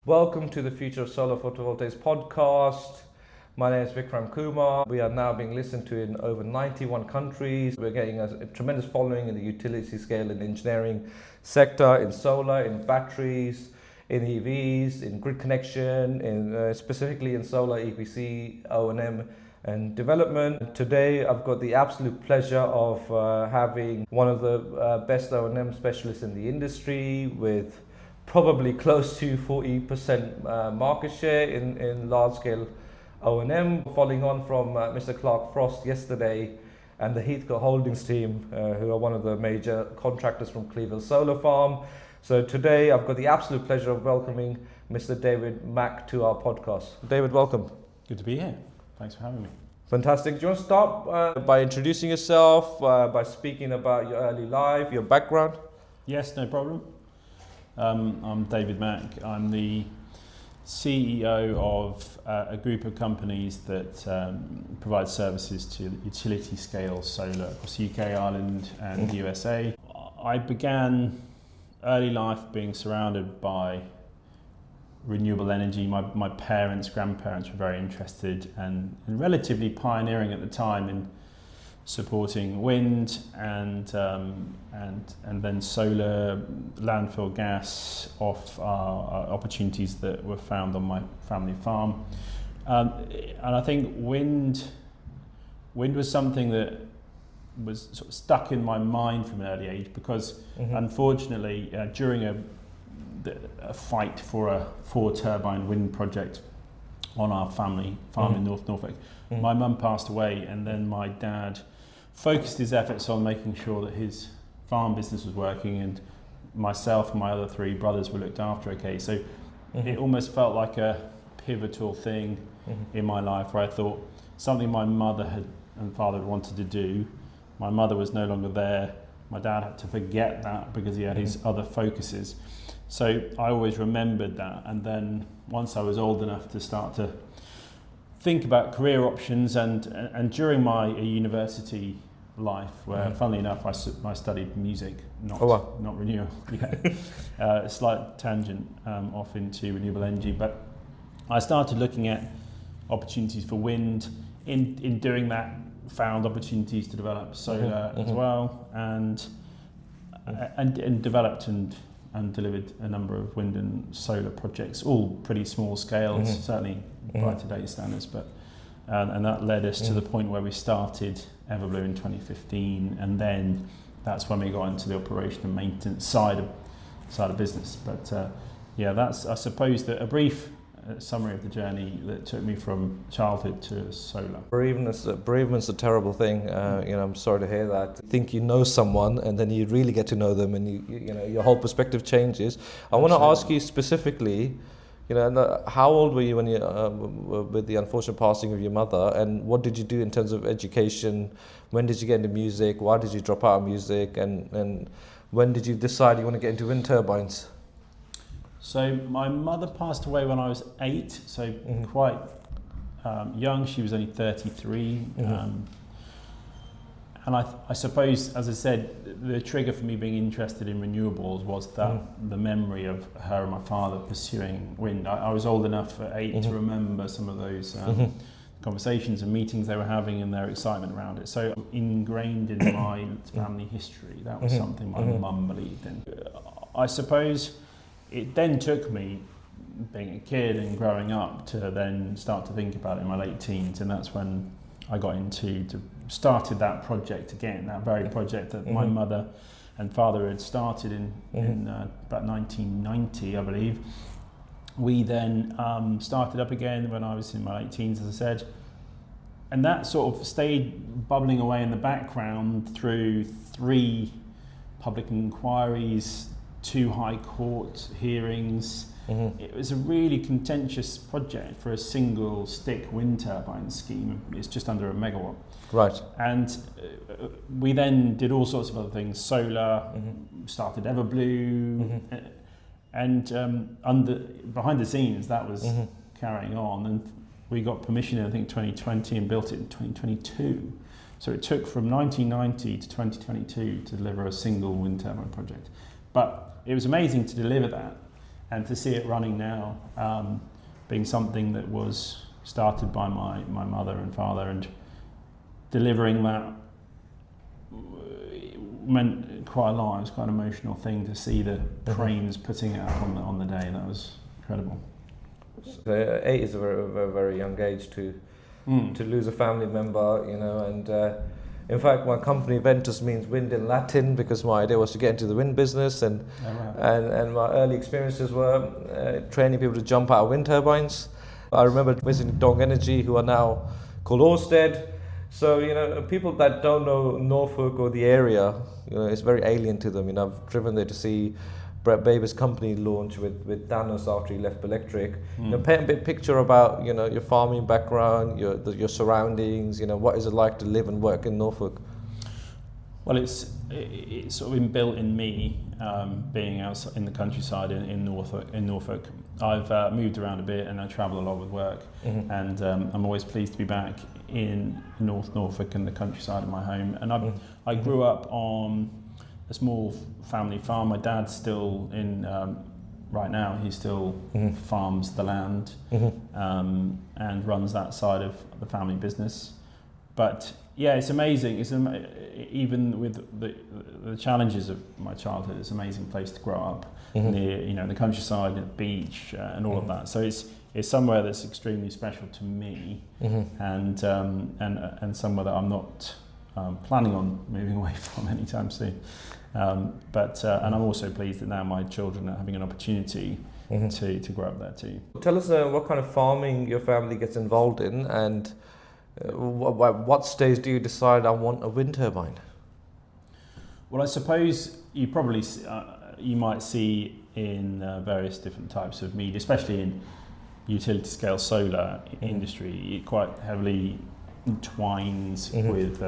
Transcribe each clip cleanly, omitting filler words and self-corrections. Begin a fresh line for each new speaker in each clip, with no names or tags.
Welcome to the Future of Solar Photovoltaics podcast. My name is Vikram Kumar. We are now being listened to in over 91 countries. We're getting a tremendous following in the utility scale and engineering sector, in solar, in batteries, in EVs, in grid connection, specifically in solar EPC, O&M and development. Today I've got the absolute pleasure of having one of the best O&M specialists in the industry with probably close to 40% market share in large-scale O&M, following on from Mr. Clark Frost yesterday and the Heathcote Holdings team, who are one of the major contractors from Cleveland Solar Farm. So today I've got the absolute pleasure of welcoming Mr. David Mack to our podcast. David, welcome.
Good to be here. Thanks for having me.
Fantastic. Do you want to start by introducing yourself, by speaking about your early life, your background?
Yes, no problem. I'm David Mack. I'm the CEO of a group of companies that provide services to utility scale solar across the UK, Ireland and the USA. I began early life being surrounded by renewable energy. My parents, grandparents were very interested and relatively pioneering at the time in supporting wind and then solar, landfill gas off opportunities that were found on my family farm. And I think wind was something that was sort of stuck in my mind from an early age because unfortunately during a fight for a 4-turbine wind project on our family farm in North Norfolk, my mum passed away, and then my dad focused his efforts on making sure that his farm business was working and myself and my other 3 brothers were looked after okay. So it almost felt like a pivotal thing in my life where I thought something my mother and father had wanted to do. My mother was no longer there. My dad had to forget that because he had his other focuses. So I always remembered that, and then once I was old enough to start to think about career options and during my university life, where funnily enough I studied music, not renewable. A slight tangent off into renewable energy, but I started looking at opportunities for wind. In doing that, found opportunities to develop solar as well, and developed and delivered a number of wind and solar projects, all pretty small scale, certainly by today's standards, but and that led us to the point where we started Everblue in 2015, and then that's when we got into the operation and maintenance side of business. But that's, I suppose, that a brief summary of the journey that took me from childhood to solar.
Bereavement's a terrible thing. I'm sorry to hear that. Think you know someone, and then you really get to know them, and your whole perspective changes. I want to ask you specifically, how old were you when you with the unfortunate passing of your mother, and what did you do in terms of education? When did you get into music? Why did you drop out of music? And when did you decide you want to get into wind turbines?
So my mother passed away when I was 8, so quite young. She was only 33. And I suppose, as I said, the trigger for me being interested in renewables was that the memory of her and my father pursuing wind. I was old enough at 8 to remember some of those conversations and meetings they were having and their excitement around it. So ingrained in my family history, that was something my mum believed in. I suppose it then took me, being a kid and growing up, to then start to think about it in my late teens, and that's when I got started that project again, that very project that my mother and father had started in about 1990, I believe. We then started up again when I was in my late teens, as I said, and that sort of stayed bubbling away in the background through 3 public inquiries, 2 High Court hearings. It was a really contentious project for a single stick wind turbine scheme. It's just under a megawatt.
Right.
And we then did all sorts of other things. Solar, started Everblue, and behind the scenes that was carrying on. And we got permission in, I think, 2020 and built it in 2022. So it took from 1990 to 2022 to deliver a single wind turbine project. But it was amazing to deliver that. and to see it running now, being something that was started by my mother and father, and delivering that meant quite a lot. It was quite an emotional thing to see the cranes putting it up on the day. That was incredible.
So 8 is a very, very, very young age to lose a family member, you know, and in fact my company Ventus means wind in Latin, because my idea was to get into the wind business, and and my early experiences were training people to jump out of wind turbines. I remember visiting Dong Energy, who are now called Ørsted. So, you know, people that don't know Norfolk or the area, you know, it's very alien to them. You know, I've driven there to see Brett Baber's company launch with Danos after he left Electric. You know, paint a bit picture about, you know, your farming background, your surroundings. You know, what is it like to live and work in Norfolk?
Well, it's sort of inbuilt in me, being out in the countryside in Norfolk. I've moved around a bit and I travel a lot with work, and I'm always pleased to be back in North Norfolk and the countryside of my home. And I grew up on a small family farm. My dad's still in, right now, he still farms the land and runs that side of the family business. But yeah, it's amazing. Even with the challenges of my childhood, it's an amazing place to grow up. Near, you know, the countryside, the beach, and all of that. So it's somewhere that's extremely special to me, and somewhere that I'm not planning on moving away from anytime soon. But and I'm also pleased that now my children are having an opportunity to grow up there too.
Tell us what kind of farming your family gets involved in, and what stage do you decide I want a wind turbine?
Well, I suppose you probably you might see in various different types of media, especially in utility scale solar industry, it quite heavily entwines with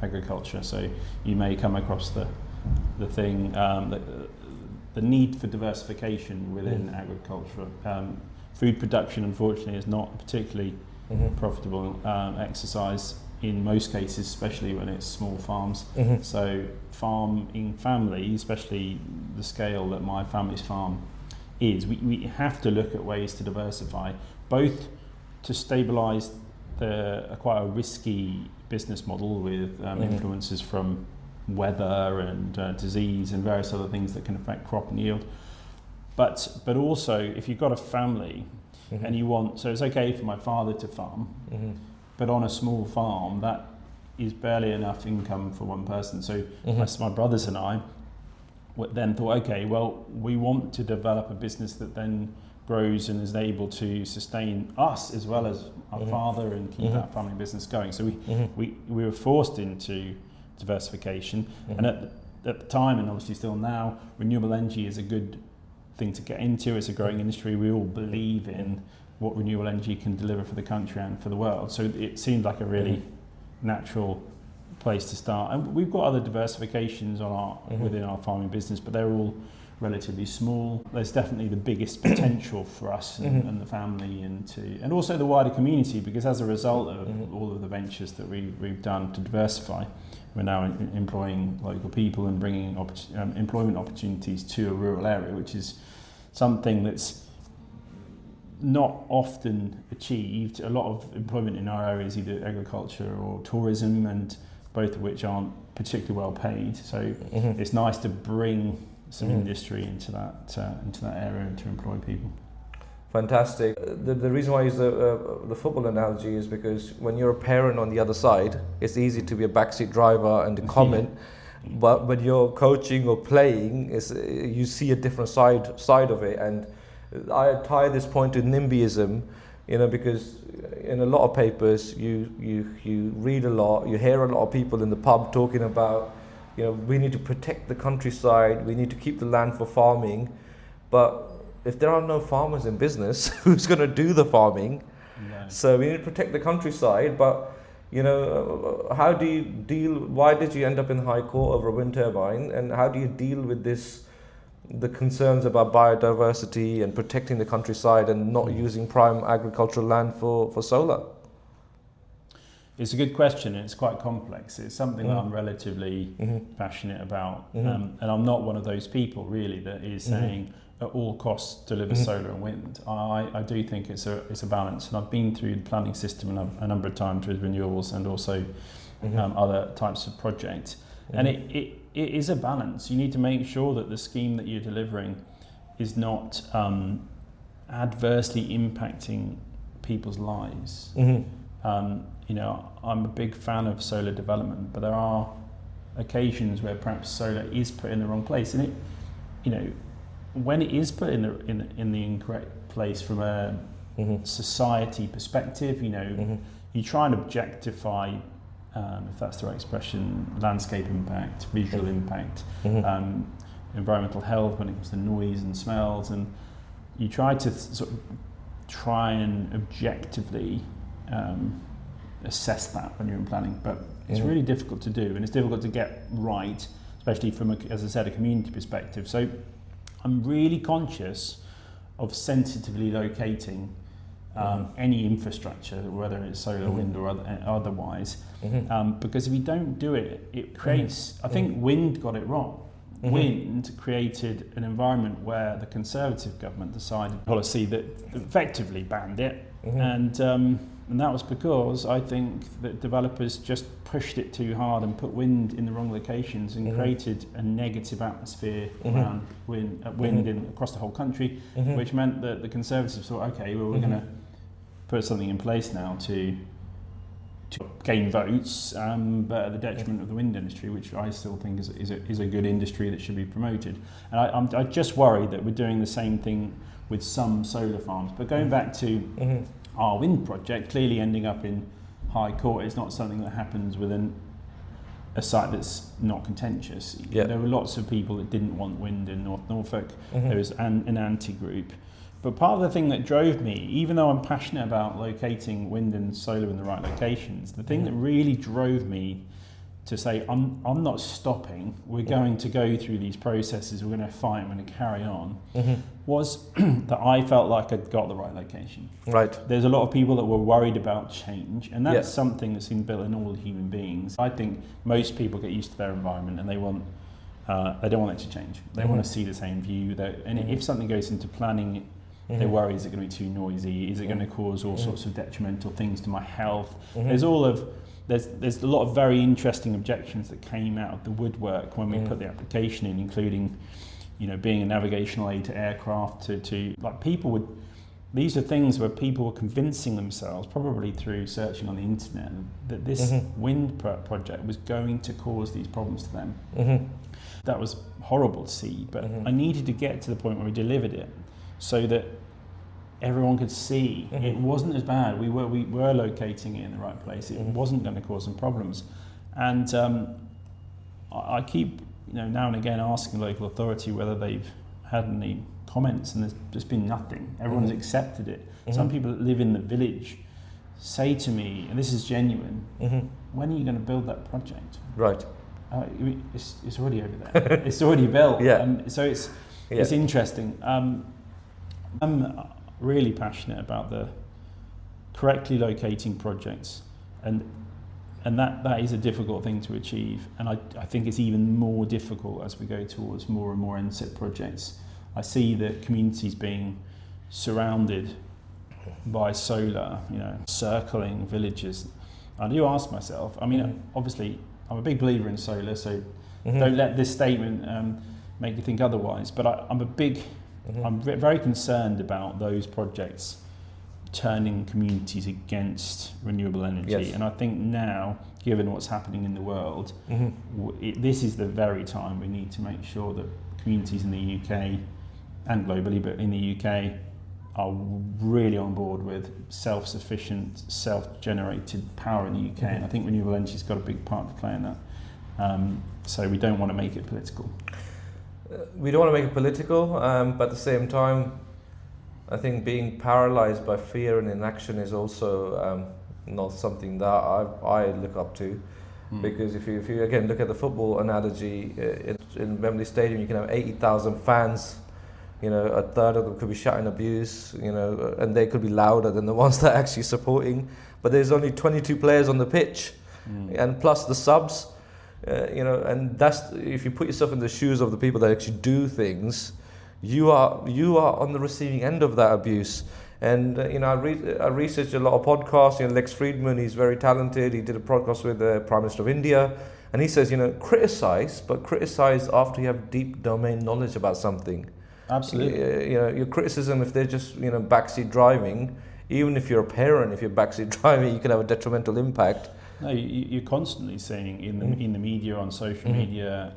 agriculture. So you may come across the thing, the need for diversification within agriculture. Food production, unfortunately, is not particularly profitable exercise in most cases, especially when it's small farms. So farming family, especially the scale that my family's farm is, we have to look at ways to diversify, both to stabilise quite a risky business model with influences from weather and disease and various other things that can affect crop and yield. But also, if you've got a family and you want, so it's okay for my father to farm, but on a small farm, that is barely enough income for one person. So my brothers and I then thought, okay, well, we want to develop a business that then grows and is able to sustain us as well as our father and keep that family business going. So we were forced into diversification. And at the time, and obviously still now, renewable energy is a good thing to get into. It's a growing industry. We all believe in what renewable energy can deliver for the country and for the world. So it seemed like a really natural place to start. And we've got other diversifications within our farming business, but they're all relatively small. There's definitely the biggest potential for us and the family, and also the wider community, because as a result of all of the ventures that we've done to diversify, we're now employing local people and bringing employment opportunities to a rural area, which is something that's not often achieved. A lot of employment in our area is either agriculture or tourism, and both of which aren't particularly well paid. So it's nice to bring some industry into that area and to employ people.
Fantastic. The reason why I use the football analogy is because when you're a parent on the other side, it's easy to be a backseat driver and to comment. But when you're coaching or playing, you see a different side of it. And I tie this point to NIMBYism, you know, because in a lot of papers you read a lot, you hear a lot of people in the pub talking about, you know, we need to protect the countryside, we need to keep the land for farming. But if there are no farmers in business, who's going to do the farming? Yeah. So we need to protect the countryside, but, you know, how do you deal? Why did you end up in the High Court over a wind turbine? And how do you deal with the concerns about biodiversity and protecting the countryside and not using prime agricultural land for solar?
It's a good question, and it's quite complex. It's something that I'm relatively passionate about, and I'm not one of those people really that is saying, at all costs deliver solar and wind. I do think it's a balance, and I've been through the planning system a number of times with renewables and also other types of projects, and it is a balance. You need to make sure that the scheme that you're delivering is not adversely impacting people's lives. You know, I'm a big fan of solar development, but there are occasions where perhaps solar is put in the wrong place, and it, you know, when it is put in the incorrect place from a society perspective, you know, you try and objectify, if that's the right expression, landscape impact, visual impact, environmental health when it comes to noise and smells, and you try to sort of and objectively assess that when you're in planning, but it's really difficult to do, and it's difficult to get right, especially from, as I said, a community perspective. So I'm really conscious of sensitively locating any infrastructure, whether it's solar, wind, or otherwise, because if you don't do it, it creates. I think wind got it wrong. Wind created an environment where the Conservative government decided a policy that effectively banned it, and that was because I think that developers just pushed it too hard and put wind in the wrong locations and created a negative atmosphere around wind across the whole country, which meant that the Conservatives thought, okay, well, we're going to put something in place now to gain votes, but at the detriment of the wind industry, which I still think is a good industry that should be promoted. And I just worry that we're doing the same thing with some solar farms. But going back to our wind project, clearly ending up in High Court is not something that happens within a site that's not contentious.
Yeah.
There were lots of people that didn't want wind in North Norfolk. There was an anti-group. But part of the thing that drove me, even though I'm passionate about locating wind and solar in the right locations, the thing that really drove me to say, I'm not stopping, we're going to go through these processes, we're going to fight, we're going to carry on, was that I felt like I'd got the right location.
Right.
There's a lot of people that were worried about change, and that's something that's inbuilt in all human beings. I think most people get used to their environment and they don't want it to change. They want to see the same view. And if something goes into planning, they worry, is it going to be too noisy? Is it going to cause all sorts of detrimental things to my health? There's a lot of very interesting objections that came out of the woodwork when we put the application in, including, you know, being a navigational aid to aircraft, to like people would. These are things where people were convincing themselves, probably through searching on the internet, that this wind project was going to cause these problems to them. That was horrible to see, but I needed to get to the point where we delivered it so that everyone could see it wasn't as bad. We were locating it in the right place. It wasn't going to cause some problems. And I keep, you know, now and again asking the local authority whether they've had any comments, and there's just been nothing. Everyone's accepted it. Some people that live in the village say to me, and this is genuine, when are you going to build that project?
Right.
It's already over there. It's already built. So it's interesting. I'm really passionate about the correctly locating projects, and that is a difficult thing to achieve, and I think it's even more difficult as we go towards more and more NSIP projects. I see the communities being surrounded by solar, you know, circling villages. I do ask myself, I mean, obviously I'm a big believer in solar, so don't let this statement make you think otherwise, but I'm very concerned about those projects turning communities against renewable energy. And I think now, given what's happening in the world, this is the very time we need to make sure that communities in the UK and globally, but in the UK, are really on board with self-sufficient, self-generated power in the UK. And I think renewable energy's got a big part to play in that. So we don't want to make it political.
We don't want to make it political, but at the same time, I think being paralyzed by fear and inaction is also not something that I look up to. Because if you again look at the football analogy, in Wembley Stadium you can have 80,000 fans, you know, a third of them could be shouting abuse, you know, and they could be louder than the ones that are actually supporting, but there's only 22 players on the pitch, and plus the subs. You know, and that's, if you put yourself in the shoes of the people that actually do things, you are on the receiving end of that abuse. And I researched a lot of podcasts. Lex Friedman, he's very talented. He did a podcast with the Prime Minister of India, and he says, criticize, but criticize after you have deep domain knowledge about something.
Absolutely.
Your criticism, if they're just backseat driving, even if you're a parent, if you're backseat driving, you can have a detrimental impact.
No, you're constantly seeing in the media, on social media,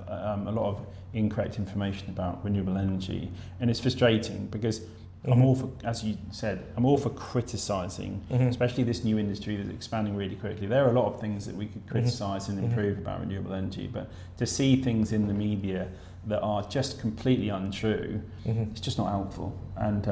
a lot of incorrect information about renewable energy, and it's frustrating because I'm all for, as you said, I'm all for criticising, especially this new industry that's expanding really quickly. There are a lot of things that we could criticise and improve about renewable energy, but to see things in the media that are just completely untrue, it's just not helpful. And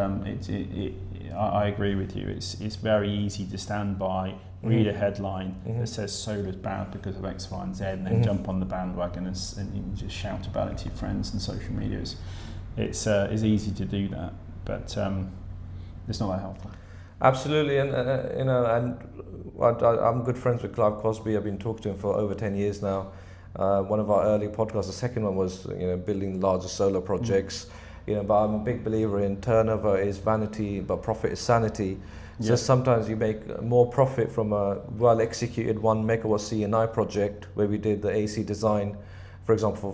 I agree with you. It's very easy to stand by, read a headline that says solar's bad because of X, Y, and Z, and then jump on the bandwagon and just shout about it to your friends and social media. It's easy to do that, but it's not that helpful.
Absolutely, and I'm good friends with Clive Cosby. I've been talking to him for over 10 years now. One of our early podcasts, the second one was building larger solar projects. But I'm a big believer in turnover is vanity, but profit is sanity. So sometimes you make more profit from a well-executed 1 megawatt CNI project where we did the AC design, for example,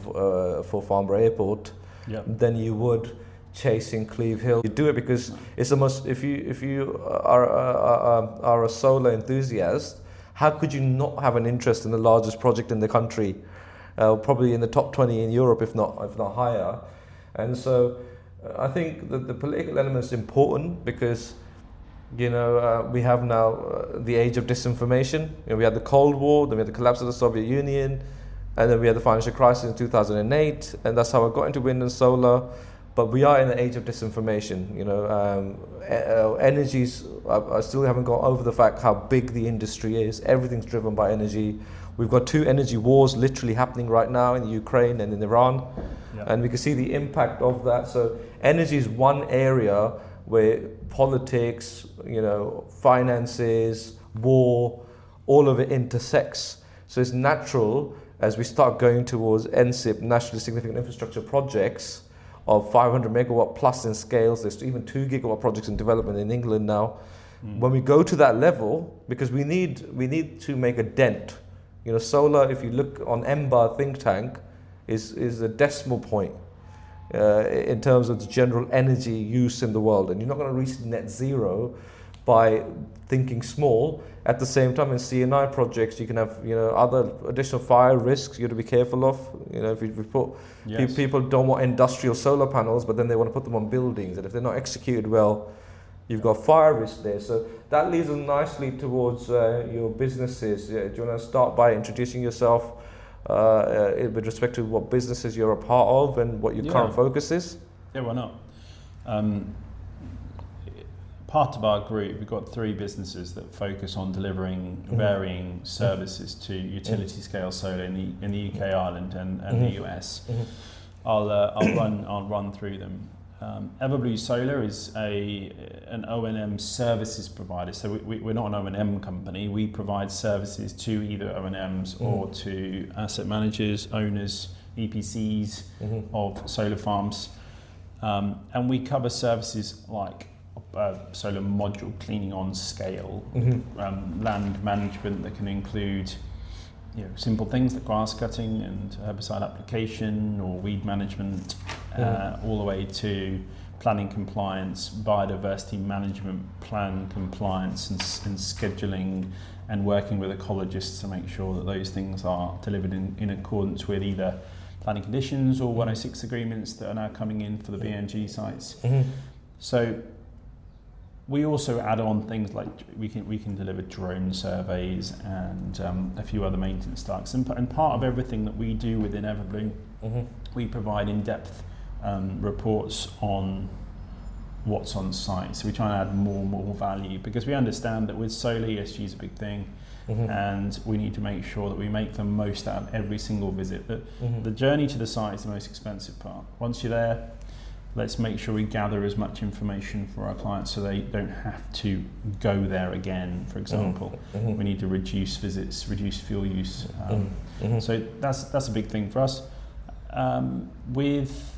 for Farnborough Airport, than you would chasing Cleve Hill. You do it because it's almost, if you are a solar enthusiast, how could you not have an interest in the largest project in the country, probably in the top 20 in Europe, if not higher? And so I think that the political element is important because we have now the age of disinformation. We had the Cold War, then we had the collapse of the Soviet Union, and then we had the financial crisis in 2008, and that's how I got into wind and solar. But we are in the age of disinformation. Energies, I still haven't got over the fact how big the industry is. Everything's driven by energy. We've got 2 energy wars literally happening right now in Ukraine and in Iran, and we can see the impact of that. So energy is one area where politics, finances, war, all of it intersects. So it's natural as we start going towards NSIP, nationally significant infrastructure projects, of 500 megawatt plus in scales. There's even 2 gigawatt projects in development in England now. When we go to that level, because we need to make a dent. Solar, if you look on EMBA think tank, is a decimal point in terms of the general energy use in the world. And you're not going to reach net zero by thinking small. At the same time, in CNI projects, you can have other additional fire risks you have to be careful of. If we put people don't want industrial solar panels, but then they want to put them on buildings, and if they're not executed well, you've got fire risk there. So that leads us nicely towards your businesses. Do you want to start by introducing yourself with respect to what businesses you're a part of and what your current focus is?
Yeah, why not? Part of our group, we've got 3 businesses that focus on delivering varying services to utility scale solar in the UK, Ireland, and the US. I'll run through them. Everblue Solar is an O&M services provider. So we're not an O&M company. We provide services to either O&Ms or to asset managers, owners, EPCs of solar farms, and we cover services like solar module cleaning on scale, land management that can include simple things like grass cutting and herbicide application or weed management, all the way to planning compliance, biodiversity management, plan compliance and scheduling, and working with ecologists to make sure that those things are delivered in accordance with either planning conditions or 106 agreements that are now coming in for the BNG sites. So we also add on things like we can deliver drone surveys and a few other maintenance tasks. And part of everything that we do within Everblue, we provide in-depth reports on what's on site. So we try and add more value because we understand that with solar, ESG is a big thing, and we need to make sure that we make the most out of every single visit. The journey to the site is the most expensive part. Once you're there, let's make sure we gather as much information for our clients so they don't have to go there again, for example. We need to reduce visits, reduce fuel use. So that's a big thing for us. With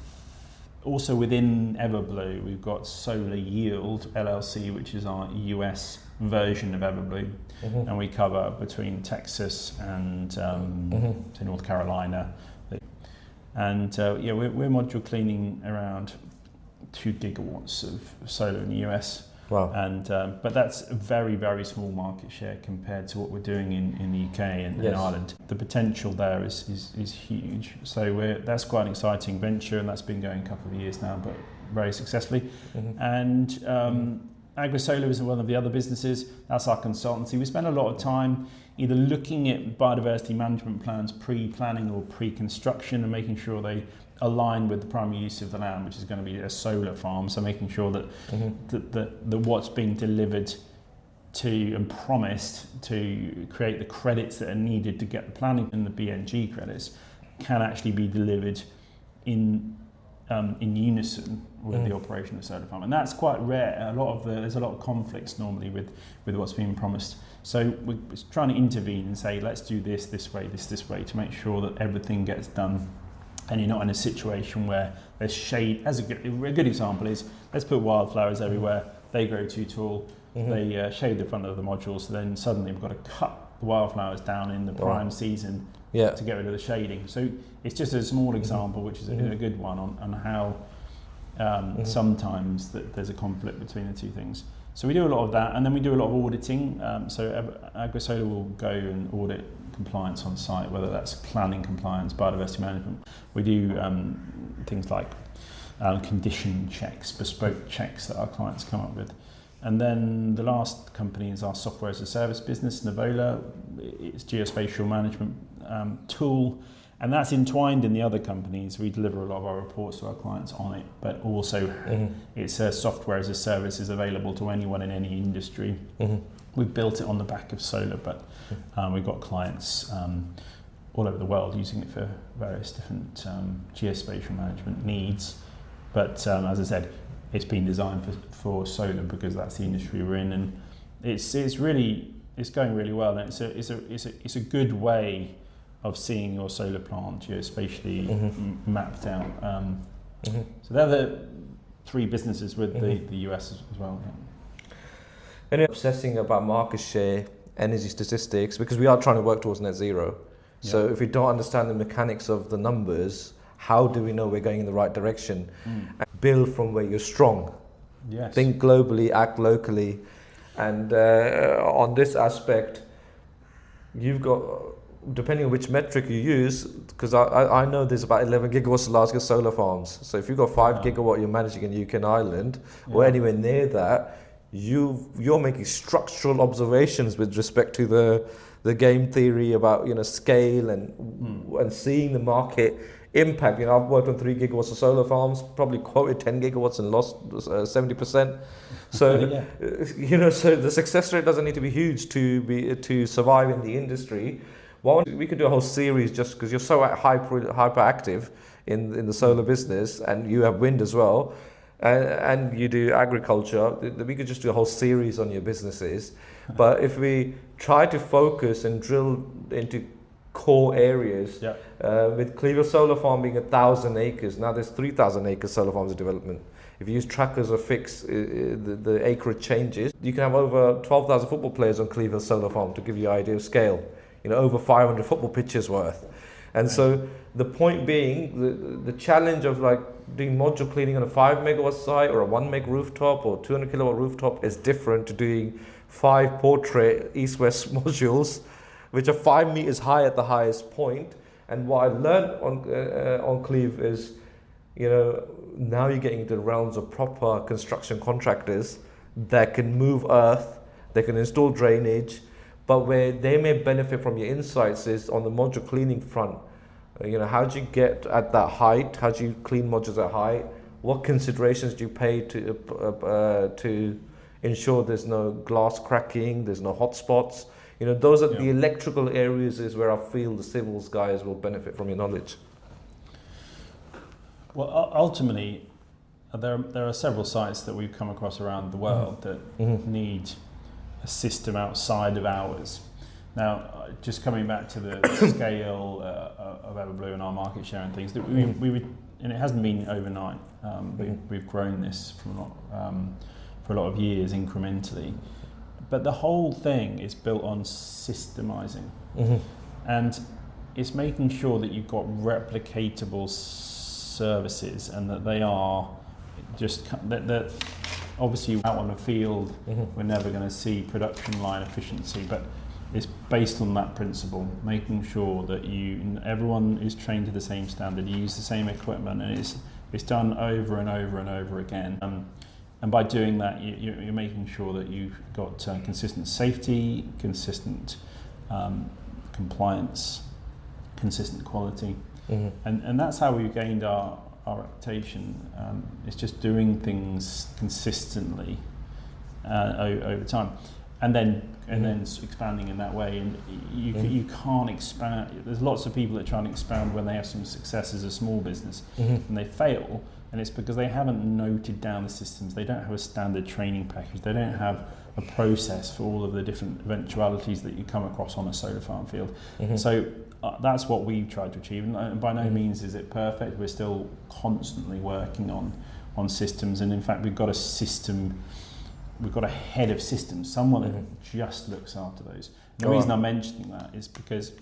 also within Everblue, we've got SolarYield LLC, which is our US version of Everblue, and we cover between Texas and to North Carolina. And we're module cleaning around 2 gigawatts of solar in the US.
Wow.
And but that's a very, very small market share compared to what we're doing in the UK and in Ireland. The potential there is huge. So that's quite an exciting venture, and that's been going a couple of years now, but very successfully. And AgriSolar is one of the other businesses. That's our consultancy. We spend a lot of time either looking at biodiversity management plans pre-planning or pre-construction and making sure they align with the primary use of the land, which is going to be a solar farm. So making sure that that what's being delivered to and promised to create the credits that are needed to get the planning and the BNG credits can actually be delivered in unison with the operation of solar farm, and that's quite rare. There's a lot of conflicts normally with what's being promised. So we're trying to intervene and say, let's do this way, this way, to make sure that everything gets done, and you're not in a situation where there's shade. As a good example is, let's put wildflowers everywhere. They grow too tall. They shade the front of the modules. So then suddenly we've got to cut the wildflowers down in the prime season to get rid of the shading. So it's just a small example, which is a good one on how sometimes there's a conflict between the two things. So we do a lot of that, and then we do a lot of auditing. So AgriSolar will go and audit compliance on site, whether that's planning compliance, biodiversity management. We do things like condition checks, bespoke checks that our clients come up with. And then the last company is our software as a service business, Novola. It's geospatial management tool, and that's entwined in the other companies. We deliver a lot of our reports to our clients on it, but also it's a software as a service, is available to anyone in any industry. We've built it on the back of solar, but we've got clients all over the world using it for various different geospatial management needs. But as I said, it's been designed for solar because that's the industry we're in, and it's going really well. And it's a good way of seeing your solar plant geospatially mapped out. So they're the three businesses with the US as well.
And obsessing about market share, energy statistics, because we are trying to work towards net zero. So if we don't understand the mechanics of the numbers, how do we know we're going in the right direction? Build from where you're strong.
Yes.
Think globally, act locally. And on this aspect, you've got, depending on which metric you use, because I know there's about 11 gigawatts of large-scale solar farms. So if you've got 5 gigawatt you're managing in UK and Ireland, or anywhere near that, you're making structural observations with respect to the game theory about scale and seeing the market impact. I've worked on 3 gigawatts of solar farms, probably quoted 10 gigawatts and lost 70%. So so the success rate doesn't need to be huge to survive in the industry. We could do a whole series just because you're so hyperactive in the solar business, and you have wind as well. And you do agriculture. We could just do a whole series on your businesses. But if we try to focus and drill into core areas, with Cleveland Solar Farm being 1,000 acres, now there's 3,000 acres solar farms in development. If you use trackers or fix, the acreage changes. You can have over 12,000 football players on Cleveland Solar Farm, to give you an idea of scale. Over 500 football pitches worth. And so the point being, the challenge of doing module cleaning on a 5 megawatt site or a 1 meg rooftop or 200 kilowatt rooftop is different to doing 5 portrait east-west modules, which are 5 meters high at the highest point. And what I learned on Cleve is, now you're getting into the realms of proper construction contractors that can move earth, they can install drainage, but where they may benefit from your insights is on the module cleaning front. How do you get at that height? How do you clean modules at height? What considerations do you pay to ensure there's no glass cracking, there's no hot spots? Those are the electrical areas is where I feel the civils guys will benefit from your knowledge.
Well, ultimately, there are several sites that we've come across around the world that need a system outside of ours. Now, just coming back to the scale of Everblue and our market share and things, that we would and it hasn't been overnight. We've grown this for a lot of years incrementally, but the whole thing is built on systemizing, and it's making sure that you've got replicatable services, and that they are just that obviously out on the field we're never going to see production line efficiency, but it's based on that principle, making sure that everyone is trained to the same standard, you use the same equipment, and it's done over and over and over again. And by doing that, you're making sure that you've got consistent safety, consistent compliance, consistent quality, and that's how we've gained our reputation. It's just doing things consistently over time, and then expanding in that way. And you can't expand. There's lots of people that try and expand when they have some success as a small business, and they fail. And it's because they haven't noted down the systems. They don't have a standard training package. They don't have a process for all of the different eventualities that you come across on a solar farm field. So that's what we've tried to achieve. And by no means is it perfect. We're still constantly working on systems. And in fact, we've got a system. We've got a head of systems, someone that just looks after those. And the reason I'm mentioning that is because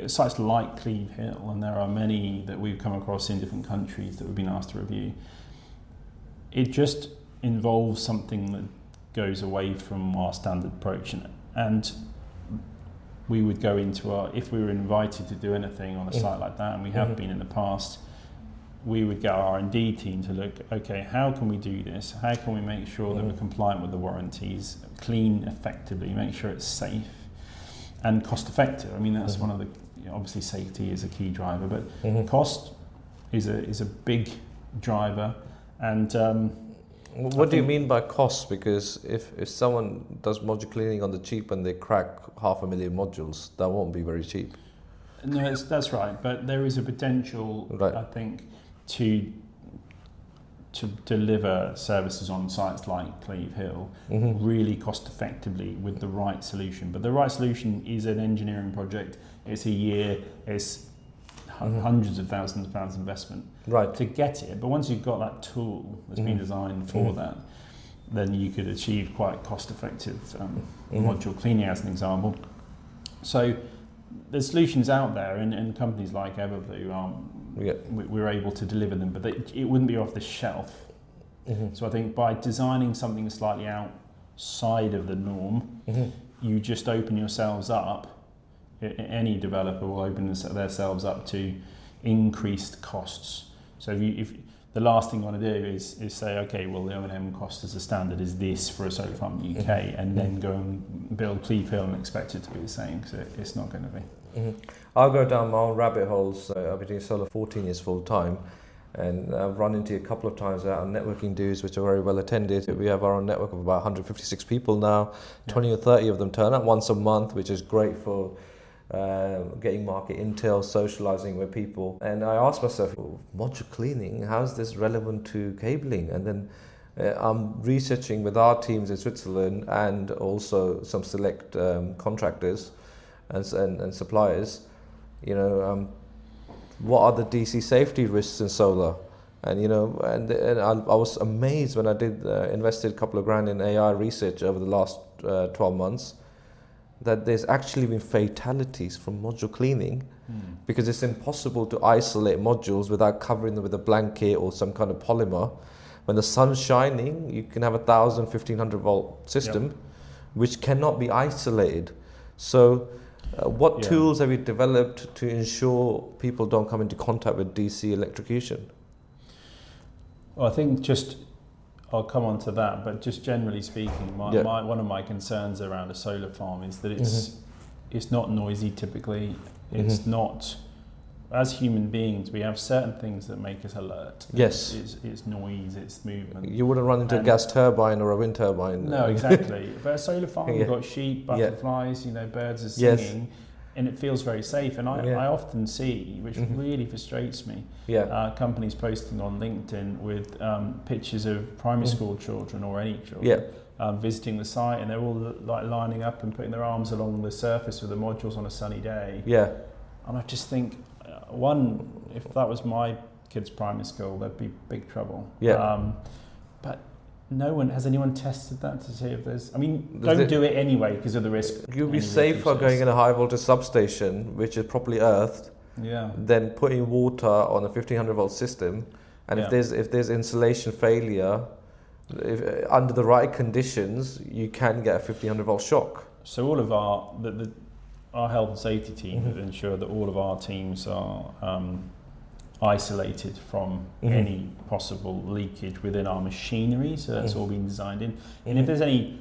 sites like Cleve Hill, and there are many that we've come across in different countries that we've been asked to review, it just involves something that goes away from our standard approach. And we would go into if we were invited to do anything on a site like that, and we have been in the past, we would get our R&D team to look, okay, how can we do this? How can we make sure that we're compliant with the warranties, clean effectively, make sure it's safe and cost effective? I mean, that's one of the, obviously safety is a key driver, but cost is a big driver. And
what do you mean by cost? Because if someone does module cleaning on the cheap and they crack 500,000 modules, that won't be very cheap.
No, that's right. But there is a potential, I think, to deliver services on sites like Cleve Hill really cost effectively with the right solution. But the right solution is an engineering project. It's a year. It's hundreds of thousands of pounds investment to get it. But once you've got that tool that's been designed for that, then you could achieve quite cost-effective module cleaning, as an example. So there's solutions out there, and companies like Everblue, we're able to deliver them, but it wouldn't be off the shelf. So I think by designing something slightly outside of the norm, you just open yourselves up. Any developer will open themselves up to increased costs. So if the last thing you want to do is say, okay, well, the O&M cost as a standard is this for a solar farm in the UK, and then go and build Cleve Hill and expect it to be the same, because it's not going to be.
I'll go down my own rabbit holes. I've been doing solar 14 years full time, and I've run into a couple of times at our networking dues, which are very well attended. We have our own network of about 156 people now. 20 or 30 of them turn up once a month, which is great for getting market intel, socializing with people. And I asked myself, module cleaning, how is this relevant to cabling? And then I'm researching with our teams in Switzerland and also some select contractors and suppliers, what are the DC safety risks in solar? And I was amazed when I invested a couple of grand in AI research over the last 12 months, that there's actually been fatalities from module cleaning because it's impossible to isolate modules without covering them with a blanket or some kind of polymer. When the sun's shining, you can have 1,000, 1,500 volt system, which cannot be isolated. So what tools have you developed to ensure people don't come into contact with DC electrocution?
Well, I think I'll come on to that, but just generally speaking, one of my concerns around a solar farm is that it's not noisy typically. It's not, as human beings, we have certain things that make us alert.
Yes.
It's noise, it's movement.
You wouldn't run into a gas turbine or a wind turbine.
No, exactly. But a solar farm, you've got sheep, butterflies, birds are singing. And it feels very safe. And I often see, which really frustrates me, companies posting on LinkedIn with pictures of primary school children or any children visiting the site, and they're all like lining up and putting their arms along the surface of the modules on a sunny day. And I just think, if that was my kids' primary school, there'd be big trouble.
Yeah.
But has anyone tested that to see if there's,
Does
don't do it anyway because of the risk.
You'll be safer going in a high voltage substation, which is properly earthed, than putting water on a 1500 volt system. And if there's insulation failure, under the right conditions, you can get a 1500 volt shock.
So all of our health and safety team ensure that all of our teams are isolated from any possible leakage within our machinery, so that's all been designed in. And if there's any,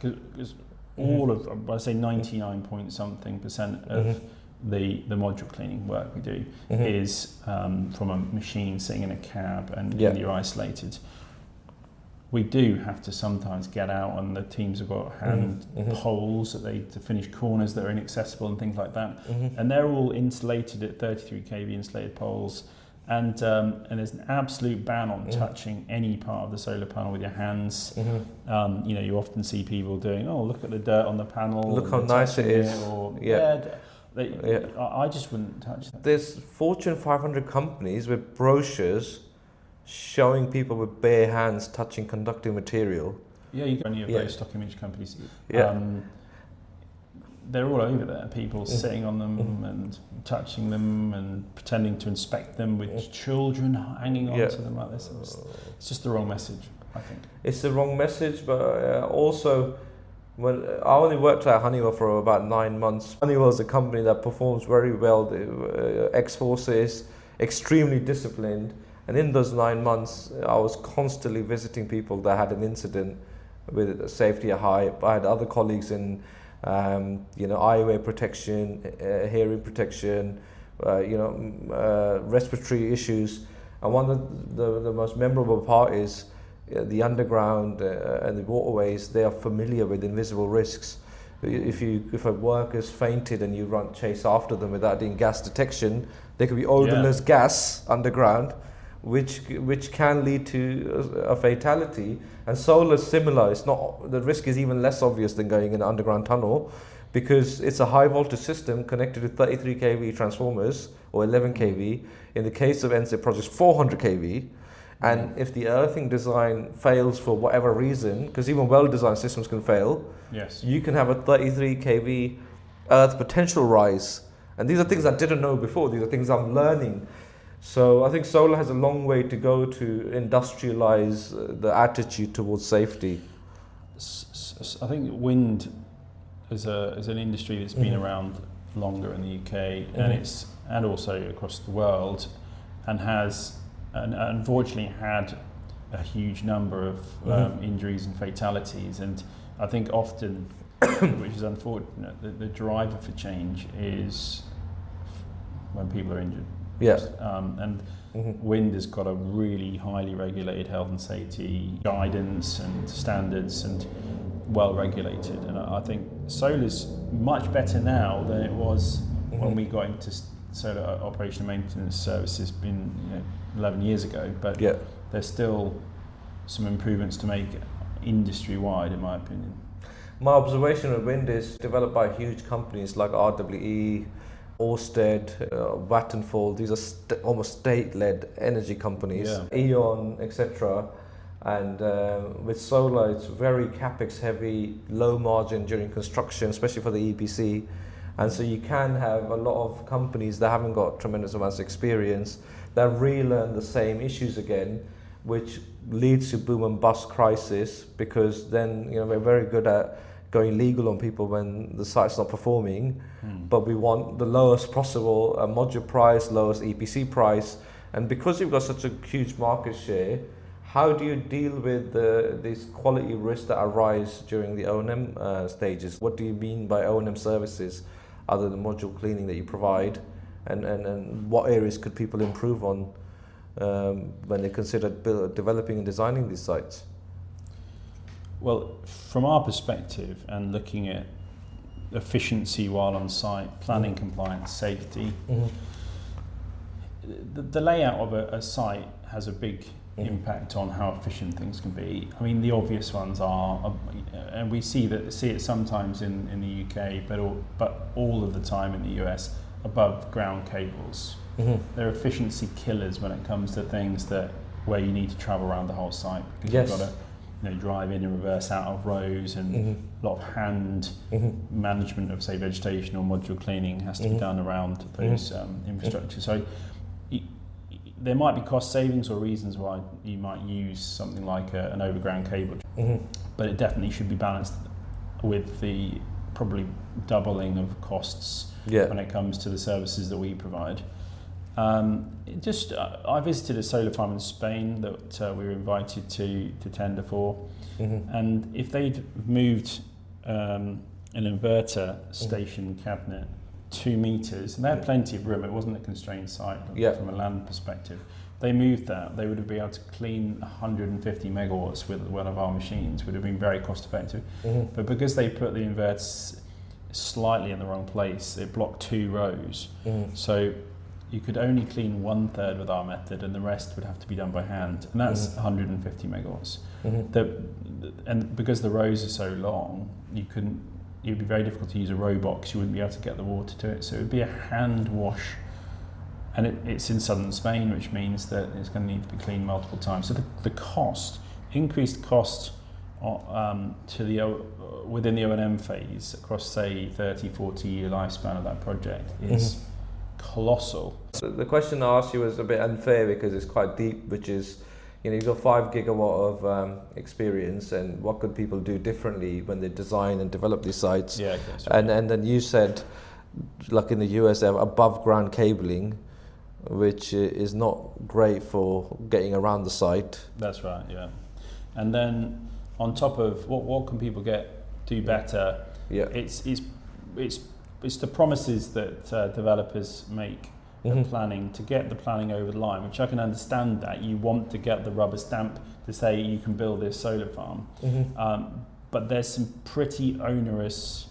because all of, I say 99% of the module cleaning work we do is from a machine sitting in a cab and you're isolated. We do have to sometimes get out, and the teams have got hand poles to finish corners that are inaccessible and things like that. And they're all insulated at 33 kV insulated poles. And there's an absolute ban on touching any part of the solar panel with your hands. You often see people doing, look at the dirt on the panel.
Look how nice it is.
I just wouldn't touch that.
There's Fortune 500 companies with brochures showing people with bare hands touching conducting material.
Yeah, you go any of those stock image companies. They're all over there. People sitting on them and touching them and pretending to inspect them with children hanging on to them like this. It's just the wrong message, I think.
It's the wrong message, but also, when I only worked at Honeywell for about 9 months. Honeywell is a company that performs very well. Ex-forces, extremely disciplined. And in those 9 months, I was constantly visiting people that had an incident with safety high. I had other colleagues in, eyewear protection, hearing protection, respiratory issues. And one of the most memorable part is the underground and the waterways. They are familiar with invisible risks. If a worker's fainted and you chase after them without doing gas detection, there could be odorless gas underground, which can lead to a fatality. And solar is similar. It's not, the risk is even less obvious than going in an underground tunnel, because it's a high voltage system connected to 33 kV transformers or 11 kV. In the case of NSIP projects, 400 kV. And if the earthing design fails for whatever reason, because even well-designed systems can fail, you can have a 33 kV earth potential rise. And these are things I didn't know before. These are things I'm learning. So I think solar has a long way to go to industrialize the attitude towards safety.
I think wind is an industry that's been around longer in the UK and also across the world, and has unfortunately had a huge number of injuries and fatalities. And I think often, which is unfortunate, the driver for change is when people are injured. Wind has got a really highly regulated health and safety guidance and standards, and well regulated. And I think solar's much better now than it was when we got into solar operation and maintenance services 11 years ago. But there's still some improvements to make industry-wide, in my opinion.
My observation of wind is developed by huge companies like RWE, Ørsted, Vattenfall. These are almost state-led energy companies, E.ON, etc. And with solar, it's very capex heavy, low margin during construction, especially for the EPC. And so you can have a lot of companies that haven't got tremendous amounts of experience that relearn the same issues again, which leads to boom and bust crisis, because then we're very good at going legal on people when the site's not performing, but we want the lowest possible module price, lowest EPC price. And because you've got such a huge market share, how do you deal with these quality risks that arise during the O&M stages? What do you mean by O&M services other than module cleaning that you provide? And what areas could people improve on when they consider developing and designing these sites?
Well, from our perspective, and looking at efficiency while on site, planning compliance, safety, the layout of a site has a big impact on how efficient things can be. I mean, the obvious ones are, and we see it sometimes in the UK, but all of the time in the US, above ground cables. they're efficiency killers when it comes to things where you need to travel around the whole site, because
Yes.
you've got to drive in and reverse out of rows, and a lot of hand management of, say, vegetation or module cleaning has to be done around those infrastructure. So there might be cost savings or reasons why you might use something like an overground cable, but it definitely should be balanced with the probably doubling of costs when it comes to the services that we provide. I visited a solar farm in Spain that we were invited to tender for, and if they'd moved an inverter station cabinet 2 meters, and they had plenty of room, it wasn't a constrained site from a land perspective, they moved that, they would have been able to clean 150 megawatts with one of our machines, would have been very cost effective. But because they put the inverters slightly in the wrong place, it blocked 2 rows. So you could only clean 1/3 with our method, and the rest would have to be done by hand, and that's 150 megawatts. And because the rows are so long, it'd be very difficult to use a row box. You wouldn't be able to get the water to it, so it would be a hand wash. And it's in southern Spain, which means that it's going to need to be cleaned multiple times. So the increased cost within the O&M phase across, say, 30, 40-year lifespan of that project is colossal.
So the question I asked you was a bit unfair because it's quite deep, which is, you've got 5 gigawatt of experience, and what could people do differently when they design and develop these sites?
Yeah, okay, sorry.
And then you said, like in the US, they have above ground cabling, which is not great for getting around the site.
That's right, yeah. And then on top of what can people do better?
Yeah.
It's the promises that developers make of planning, to get the planning over the line, which I can understand that you want to get the rubber stamp to say you can build this solar farm. But there's some pretty onerous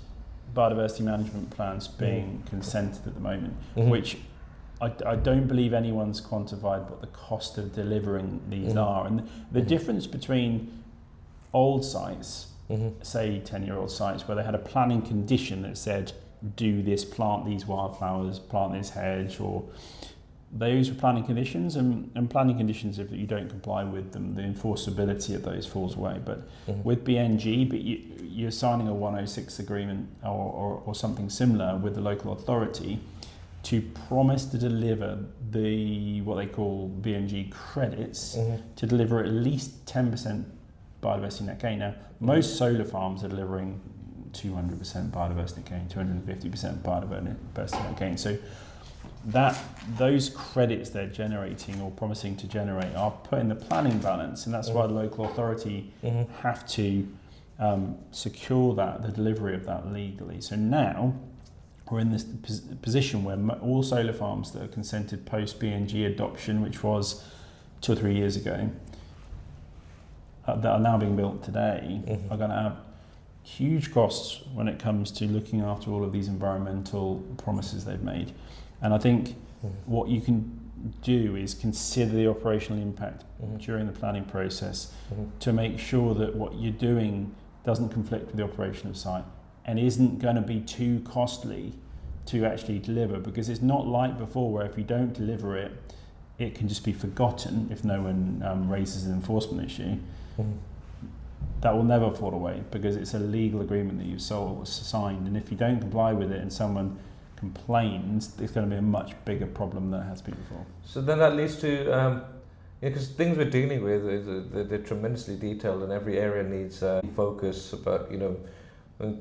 biodiversity management plans being consented at the moment, which I don't believe anyone's quantified what the cost of delivering these are. And the difference between old sites, say 10-year-old sites, where they had a planning condition that said, do this, plant these wildflowers, plant this hedge, or those were planning conditions, and planning conditions, if you don't comply with them, the enforceability of those falls away. But with BNG, you're signing a 106 agreement or something similar with the local authority to promise to deliver what they call BNG credits, to deliver at least 10% biodiversity net gain. Now, most solar farms are delivering 200% biodiversity net gain, 250% biodiversity net gain. So those credits they're generating or promising to generate are put in the planning balance, and that's why the local authority have to secure the delivery of that legally. So now we're in this position where all solar farms that are consented post BNG adoption, which was 2 or 3 years ago, that are now being built today, are going to have huge costs when it comes to looking after all of these environmental promises they've made. And I think what you can do is consider the operational impact during the planning process to make sure that what you're doing doesn't conflict with the operation of site and isn't going to be too costly to actually deliver, because it's not like before where if you don't deliver it, it can just be forgotten if no one raises an enforcement issue. That will never fall away because it's a legal agreement that you've signed, and if you don't comply with it and someone complains, it's going to be a much bigger problem than it has been before.
So then that leads to, because things we're dealing with, they're tremendously detailed and every area needs focus, but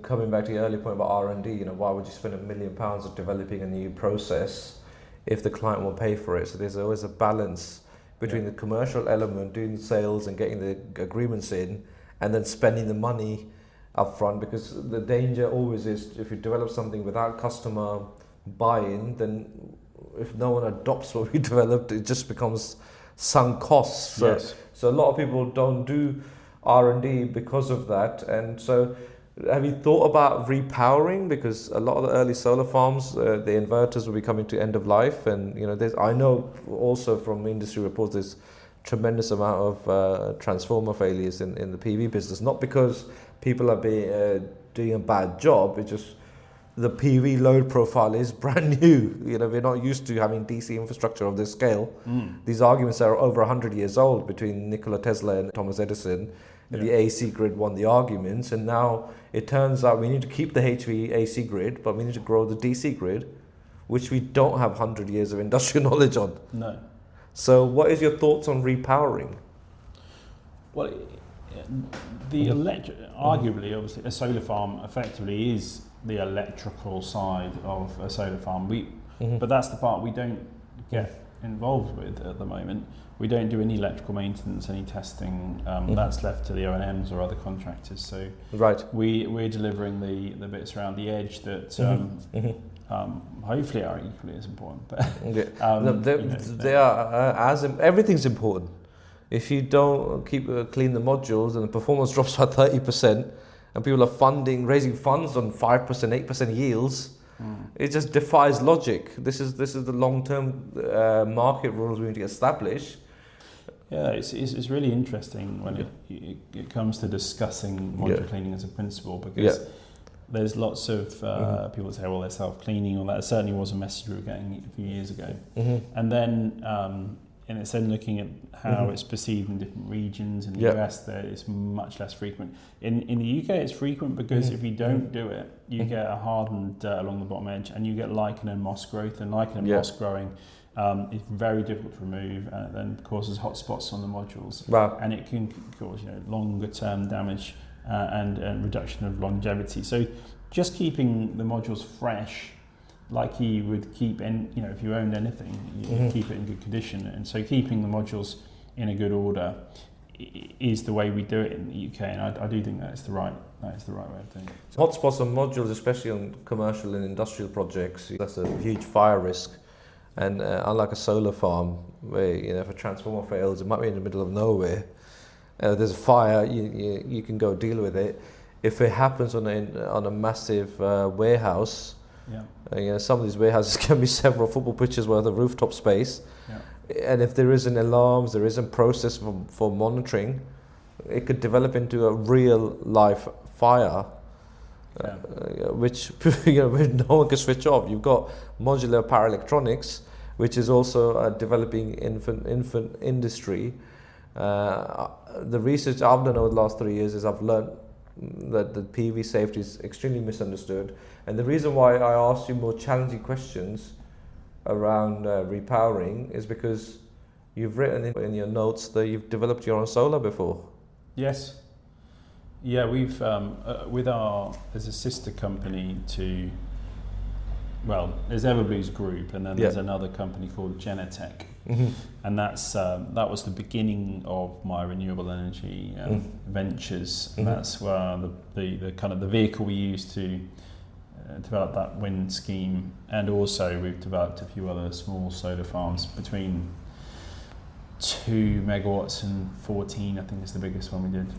coming back to your earlier point about R&D, why would you spend £1 million on developing a new process if the client will pay for it? So there's always a balance between the commercial element, doing the sales and getting the agreements in, and then spending the money up front, because the danger always is if you develop something without customer buy-in, then if no one adopts what we developed, it just becomes sunk costs. So a lot of people don't do R&D because of that. And so have you thought about repowering? Because a lot of the early solar farms, the inverters will be coming to end of life, and I know also from industry reports there's tremendous amount of transformer failures in the PV business, not because people are doing a bad job, it's just the PV load profile is brand new. We're not used to having DC infrastructure of this scale. These arguments are over 100 years old between Nikola Tesla and Thomas Edison. And the AC grid won the arguments, and now it turns out we need to keep the HVAC grid, but we need to grow the DC grid, which we don't have 100 years of industrial knowledge on.
No.
So what is your thoughts on repowering?
Well, the arguably, obviously, a solar farm effectively is the electrical side of a solar farm. But that's the part we don't get involved with at the moment. We don't do any electrical maintenance, any testing. That's left to the O&Ms or other contractors. So we're delivering the bits around the edge that hopefully are equally as important. But
they are everything's important. If you don't clean the modules, and the performance drops by 30%, and people are raising funds on 5%, 8% yields, it just defies logic. This is the long-term market rules we need to establish.
Yeah, it's really interesting when it comes to discussing modular cleaning as a principle, because there's lots of people that say, well, they're self-cleaning, or that certainly was a message we were getting a few years ago. And then it's then looking at how it's perceived in different regions. In the US, there it's much less frequent. In the UK, it's frequent because if you don't do it, you get a hardened dirt along the bottom edge, and you get lichen and moss growth. And lichen and moss growing is very difficult to remove, and it then causes hot spots on the modules.
Wow.
And it can cause longer term damage and reduction of longevity. So just keeping the modules fresh, like you would keep if you owned anything, you keep it in good condition. And so keeping the modules in a good order is the way we do it in the UK, and I do think that is the right way of doing it.
So hotspots on modules, especially on commercial and industrial projects, that's a huge fire risk. And unlike a solar farm, where if a transformer fails, it might be in the middle of nowhere. There's a fire, you can go deal with it. If it happens on a massive warehouse, some of these warehouses can be several football pitches worth of rooftop space. And if there isn't alarms, there isn't process for monitoring, it could develop into a real life fire. Which no one can switch off. You've got modular power electronics, which is also a developing infant industry. The research I've done over the last 3 years is I've learned that the PV safety is extremely misunderstood. And the reason why I asked you more challenging questions around repowering is because you've written in your notes that you've developed your own solar before.
Yes. Yeah, we've there's a sister company to, there's Everblue's group, and then there's another company called Genetech, and that was the beginning of my renewable energy ventures, and that's where the kind of the vehicle we used to develop that wind scheme, and also we've developed a few other small solar farms between 2 megawatts and 14, I think is the biggest one we did.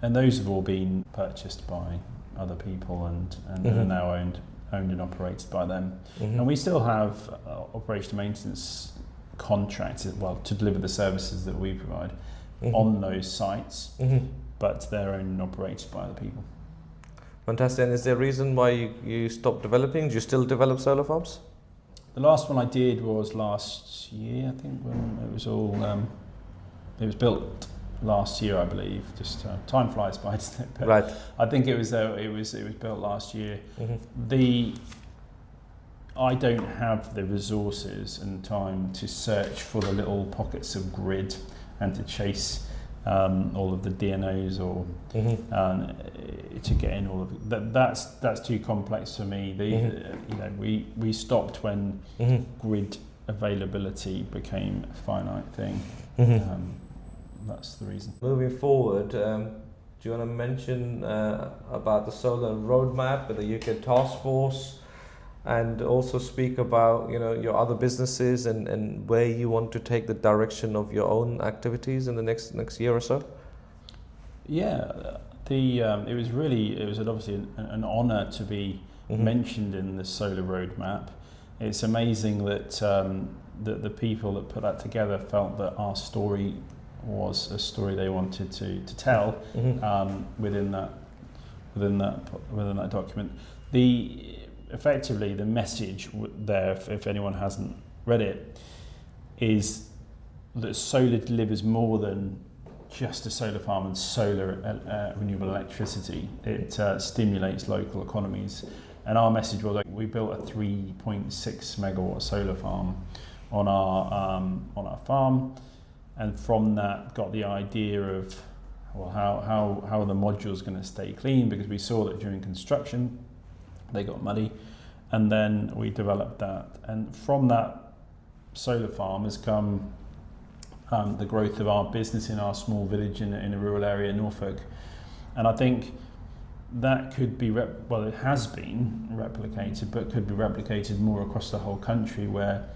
And those have all been purchased by other people and are now owned and operated by them. And we still have operation maintenance contracts, to deliver the services that we provide on those sites, but they're owned and operated by other people.
Fantastic. And is there a reason why you stopped developing? Do you still develop solar farms?
The last one I did was last year, I think, when it was all it was built last year, I believe. Just time flies by, doesn't it? But
right.
I think it was built last year. I don't have the resources and time to search for the little pockets of grid and to chase all of the DNOs or to get in all of it. That's too complex for me. We stopped when grid availability became a finite thing. That's the reason.
Moving forward, do you want to mention about the solar roadmap with the UK task force, and also speak about your other businesses and where you want to take the direction of your own activities in the next year or so?
Yeah, it was obviously an honour to be mentioned in the solar roadmap. It's amazing that the people that put that together felt that our story was a story they wanted to tell within within that document. Effectively, the message there, if anyone hasn't read it, is that solar delivers more than just a solar farm and solar renewable electricity. It stimulates local economies. And our message was like, we built a 3.6 megawatt solar farm on our farm, and from that got the idea of how are the modules going to stay clean, because we saw that during construction they got muddy, and then we developed that, and from that solar farm has come the growth of our business in our small village in a rural area in Norfolk. And I think that could be it has been replicated, but could be replicated more across the whole country, where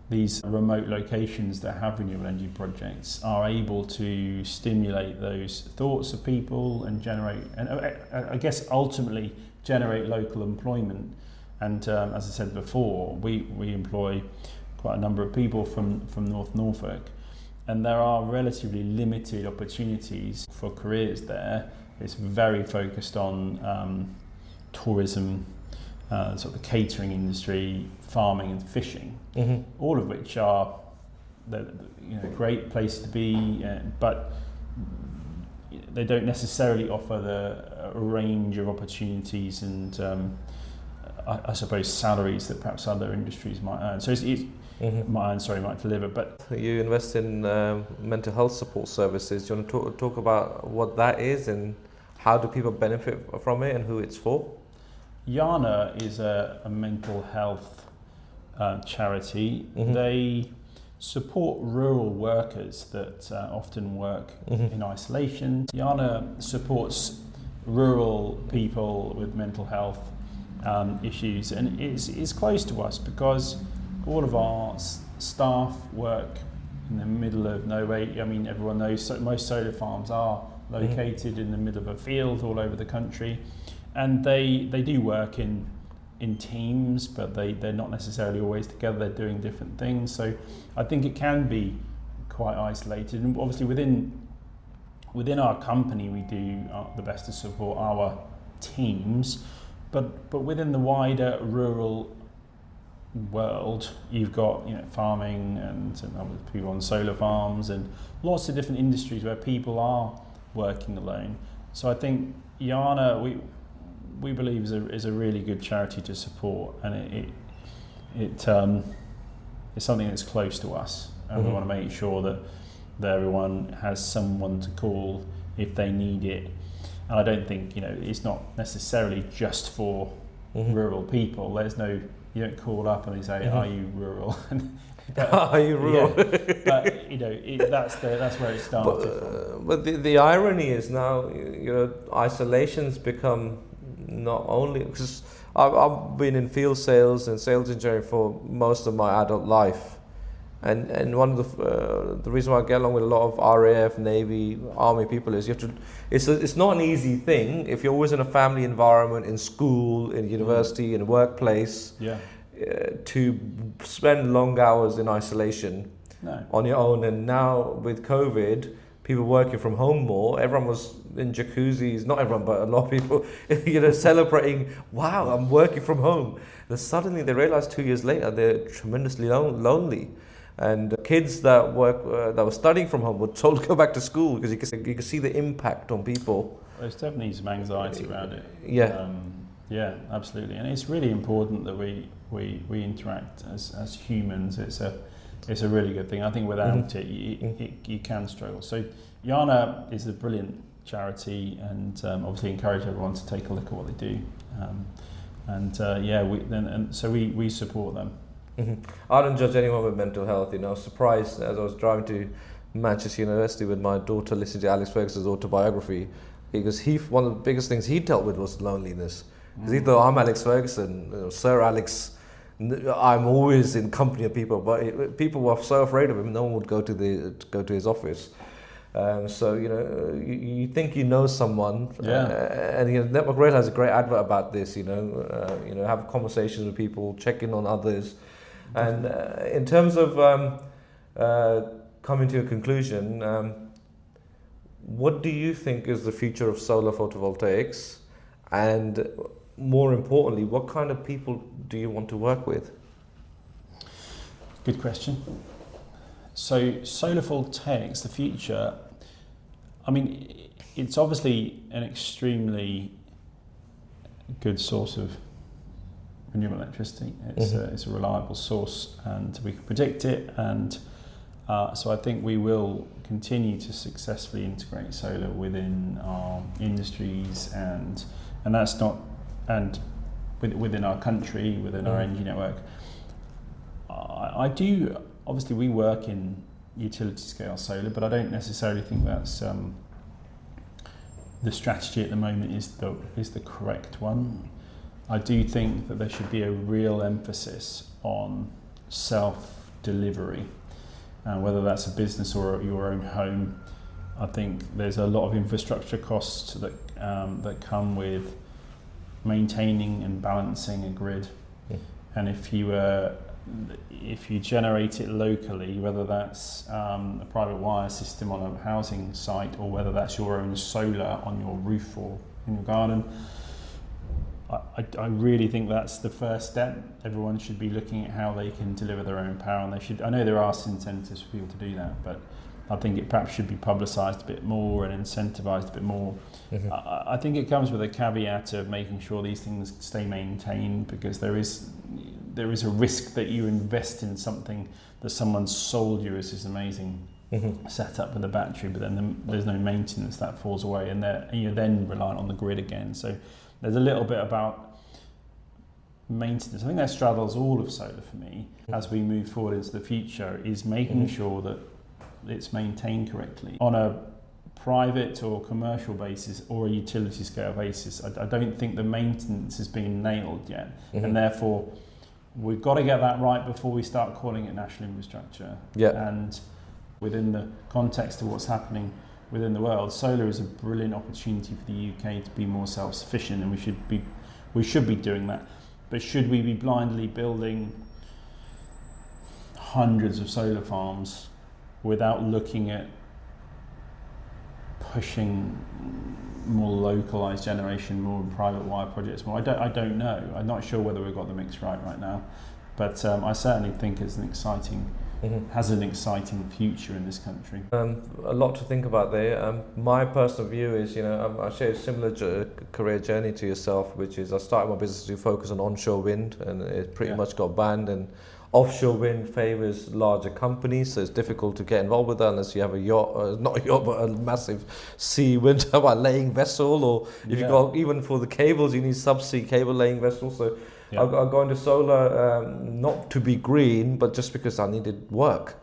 these remote locations that have renewable energy projects are able to stimulate those thoughts of people and generate, and I guess ultimately generate local employment. And as I said before, we employ quite a number of people from North Norfolk, and there are relatively limited opportunities for careers there. It's very focused on tourism, sort of the catering industry, farming and fishing, all of which are great place to be, but they don't necessarily offer a range of opportunities and I suppose salaries that perhaps other industries might earn. So might deliver. But
you invest in mental health support services. Do you want to talk about what that is and how do people benefit from it and who it's for?
Yana is a mental health charity. They support rural workers that often work in isolation. Yana supports rural people with mental health issues, and it's close to us because all of our staff work in the middle of nowhere. I mean, everyone knows most solar farms are located in the middle of a field all over the country, and they do work in teams, but they're not necessarily always together. They're doing different things, so I think it can be quite isolated. And obviously within our company we do the best to support our teams, but within the wider rural world, you've got farming and other people on solar farms and lots of different industries where people are working alone. So I think Yana, we believe is a really good charity to support, and it's something that's close to us, and we want to make sure that everyone has someone to call if they need it. And I don't think it's not necessarily just for rural people. You don't call up and they say, "Are you rural?"
Are you rural?
Yeah. But that's where it started.
But the irony is now, isolation's become not only because I've been in field sales and sales engineering for most of my adult life, and one of the reason why I get along with a lot of RAF, Navy, Army people is it's not an easy thing if you're always in a family environment, in school, in university, in a workplace.
Yeah.
To spend long hours in isolation on your own. And now with COVID, people working from home more, everyone was in jacuzzis, not everyone, but a lot of people, celebrating, wow, I'm working from home. Then suddenly they realize 2 years later, they're tremendously lonely. And kids that were studying from home were told to go back to school because you can see the impact on people.
There's definitely some anxiety around it.
Yeah.
Yeah, absolutely. And it's really important that we interact as humans. It's a really good thing. I think without it, you can struggle. So Yana is a brilliant charity, and obviously encourage everyone to take a look at what they do. So we support them.
I don't judge anyone with mental health. I was surprised as I was driving to Manchester University with my daughter listening to Alex Ferguson's autobiography, because one of the biggest things he dealt with was loneliness. Because he thought, I'm Alex Ferguson, Sir Alex, I'm always in company of people, but people were so afraid of him, no one would go to his office. So you think you know someone, and Network Rail has a great advert about this. Have conversations with people, check in on others, and in terms of coming to a conclusion, what do you think is the future of solar photovoltaics, And more importantly, what kind of people do you want to work with?
Good question. So solar voltaics, the future, I mean, it's obviously an extremely good source of renewable electricity. It's a reliable source, and we can predict it, and so I think we will continue to successfully integrate solar within our industries, and that's not, and within our country, within our energy network. I do, obviously we work in utility scale solar, but I don't necessarily think that's the strategy at the moment is the correct one. I do think that there should be a real emphasis on self-delivery, whether that's a business or your own home. I think there's a lot of infrastructure costs that come with maintaining and balancing a grid, and if you generate it locally, whether that's a private wire system on a housing site or whether that's your own solar on your roof or in your garden, I really think that's the first step. Everyone should be looking at how they can deliver their own power, and they should. I know there are incentives for people to do that, but I think it perhaps should be publicised a bit more and incentivised a bit more. I think it comes with a caveat of making sure these things stay maintained, because there is a risk that you invest in something that someone's sold you as this amazing setup with a battery, but then there's no maintenance, that falls away, and you're then reliant on the grid again. So there's a little bit about maintenance. I think that straddles all of solar for me as we move forward into the future, is making sure that it's maintained correctly on a private or commercial basis or a utility scale basis. I don't think the maintenance has been nailed yet, and therefore we've got to get that right before we start calling it national infrastructure. And within the context of what's happening within the world, solar is a brilliant opportunity for the UK to be more self-sufficient, and we should be doing that. But should we be blindly building hundreds of solar farms without looking at pushing more localised generation, more private wire projects more? I don't know. I'm not sure whether we've got the mix right now, but I certainly think it's has an exciting future in this country.
A lot to think about there. My personal view is, I share a similar career journey to yourself, which is I started my business to focus on onshore wind, and it pretty much got banned, and offshore wind favours larger companies, so it's difficult to get involved with that unless you have a yacht, not a yacht, but a massive sea wind turbine laying vessel, or if you got, even for the cables, you need subsea cable laying vessels. So I'll go into solar, not to be green, but just because I needed work.